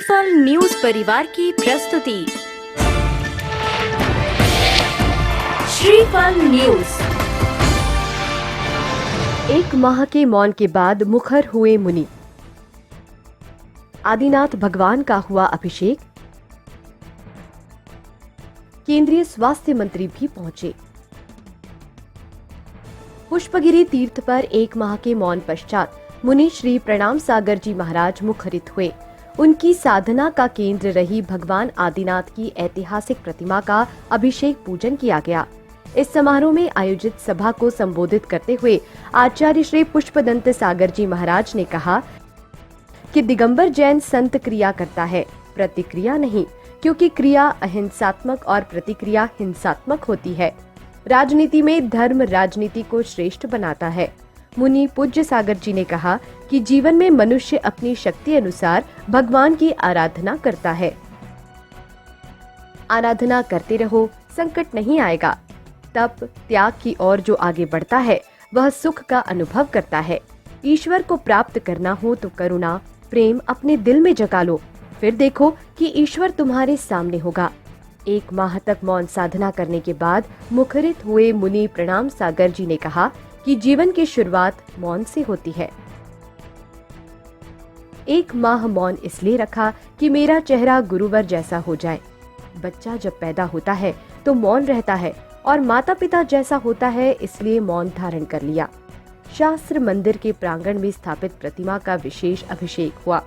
श्रीफल न्यूज परिवार की प्रस्तुति। श्रीफल न्यूज। एक माह के मौन के बाद मुखर हुए मुनि। आदिनाथ भगवान का हुआ अभिषेक। केंद्रीय स्वास्थ्य मंत्री भी पहुंचे। पुष्पगिरी तीर्थ पर एक माह के मौन पश्चात मुनि श्री प्रणाम सागर जी महाराज मुखरित हुए। उनकी साधना का केंद्र रही भगवान आदिनाथ की ऐतिहासिक प्रतिमा का अभिषेक पूजन किया गया। इस समारोह में आयोजित सभा को संबोधित करते हुए आचार्य श्री पुष्पदंत सागर जी महाराज ने कहा कि दिगंबर जैन संत क्रिया करता है, प्रतिक्रिया नहीं, क्योंकि क्रिया अहिंसात्मक और प्रतिक्रिया हिंसात्मक होती है। राजनीति में धर्म राजनीति को श्रेष्ठ बनाता है। मुनि पूज्य सागर जी ने कहा कि जीवन में मनुष्य अपनी शक्ति अनुसार भगवान की आराधना करता है। आराधना करते रहो, संकट नहीं आएगा। तप त्याग की ओर जो आगे बढ़ता है वह सुख का अनुभव करता है। ईश्वर को प्राप्त करना हो तो करुणा प्रेम अपने दिल में जगा लो, फिर देखो कि ईश्वर तुम्हारे सामने होगा। एक माह तक मौन साधना करने के बाद मुखरित हुए मुनि प्रणाम सागर जी ने कहा कि जीवन की शुरुआत मौन से होती है। एक माह मौन इसलिए रखा कि मेरा चेहरा गुरुवर जैसा हो जाए। बच्चा जब पैदा होता है तो मौन रहता है और माता पिता जैसा होता है, इसलिए मौन धारण कर लिया। शास्त्र मंदिर के प्रांगण में स्थापित प्रतिमा का विशेष अभिषेक हुआ।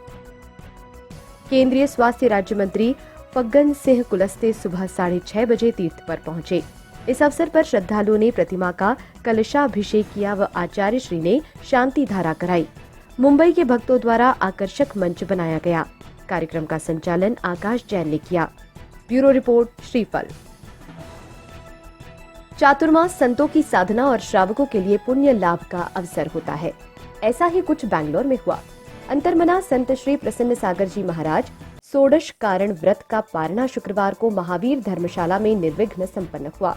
केंद्रीय स्वास्थ्य राज्य मंत्री फग्गन सिंह कुलस्ते सुबह 6:30 बजे तीर्थ पर पहुंचे। इस अवसर पर श्रद्धालुओं ने प्रतिमा का कलशाभिषेक किया व आचार्य श्री ने शांति धारा कराई। मुंबई के भक्तों द्वारा आकर्षक मंच बनाया गया। कार्यक्रम का संचालन आकाश जैन ने किया। ब्यूरो रिपोर्ट, श्रीफल। चातुर्मास संतों की साधना और श्रावकों के लिए पुण्य लाभ का अवसर होता है। ऐसा ही कुछ बैंगलोर में हुआ। अंतर्मना संत श्री प्रसन्न सागर जी महाराज षोडश कारण व्रत का पारणा शुक्रवार को महावीर धर्मशाला में निर्विघ्न संपन्न हुआ।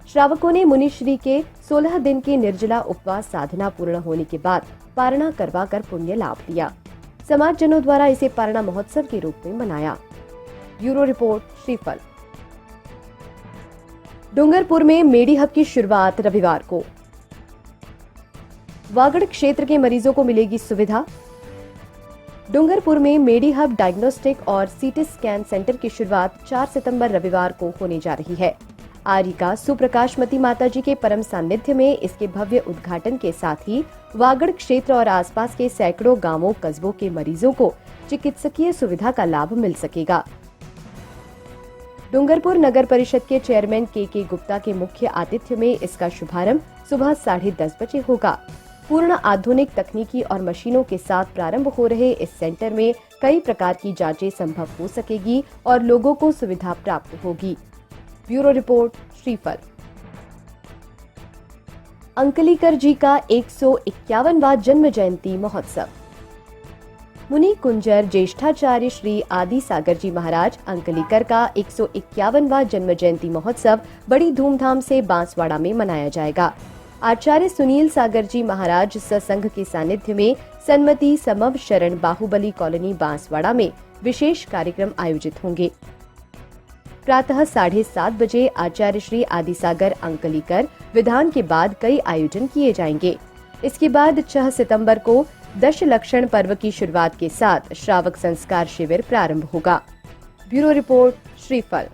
श्रावकों ने मुनिश्री के 16 दिन की निर्जला उपवास साधना पूर्ण होने के बाद पारणा करवा कर पुण्य लाभ लिया। समाजजनों द्वारा इसे पारणा महोत्सव के रूप में मनाया। ब्यूरो रिपोर्ट, श्रीफल। डूंगरपुर में मेडी हब की शुरुआत रविवार को। वागड़ क्षेत्र के मरीजों को मिलेगी सुविधा। डूंगरपुर में मेडी हब डायग्नोस्टिक और सीटी स्कैन सेंटर की शुरुआत 4 सितंबर रविवार को होने जा रही है। आरिका सुप्रकाशमती माता जी के परम सानिध्य में इसके भव्य उद्घाटन के साथ ही वागड़ क्षेत्र और आसपास के सैकड़ों गांवों कस्बों के मरीजों को चिकित्सकीय सुविधा का लाभ मिल सकेगा। डूंगरपुर नगर परिषद के चेयरमैन के गुप्ता के मुख्य आतिथ्य में इसका शुभारंभ सुबह 10:30 बजे होगा। पूर्ण आधुनिक तकनीकी और मशीनों के साथ प्रारंभ हो रहे इस सेंटर में कई प्रकार की जांचें संभव हो सकेगी और लोगों को सुविधा प्राप्त होगी। ब्यूरो रिपोर्ट, श्रीफल। अंकलीकर जी का 151वां जन्म जयंती महोत्सव। मुनि कुंजर ज्येष्ठाचार्य श्री आदि सागर जी महाराज अंकलीकर का 151वां जन्म जयंती महोत्सव बड़ी धूमधाम से बांसवाड़ा में मनाया जाएगा। आचार्य सुनील सागर जी महाराज सत्संग के सानिध्य में सन्मति समव शरण बाहुबली कॉलोनी बांसवाड़ा में विशेष कार्यक्रम आयोजित होंगे। प्रातः 7:30 बजे आचार्य श्री आदि सागर अंकलीकर विधान के बाद कई आयोजन किए जाएंगे। इसके बाद 6 सितंबर को दशलक्षण पर्व की शुरुआत के साथ श्रावक संस्कार शिविर प्रारंभ होगा। ब्यूरो रिपोर्ट, श्रीफल।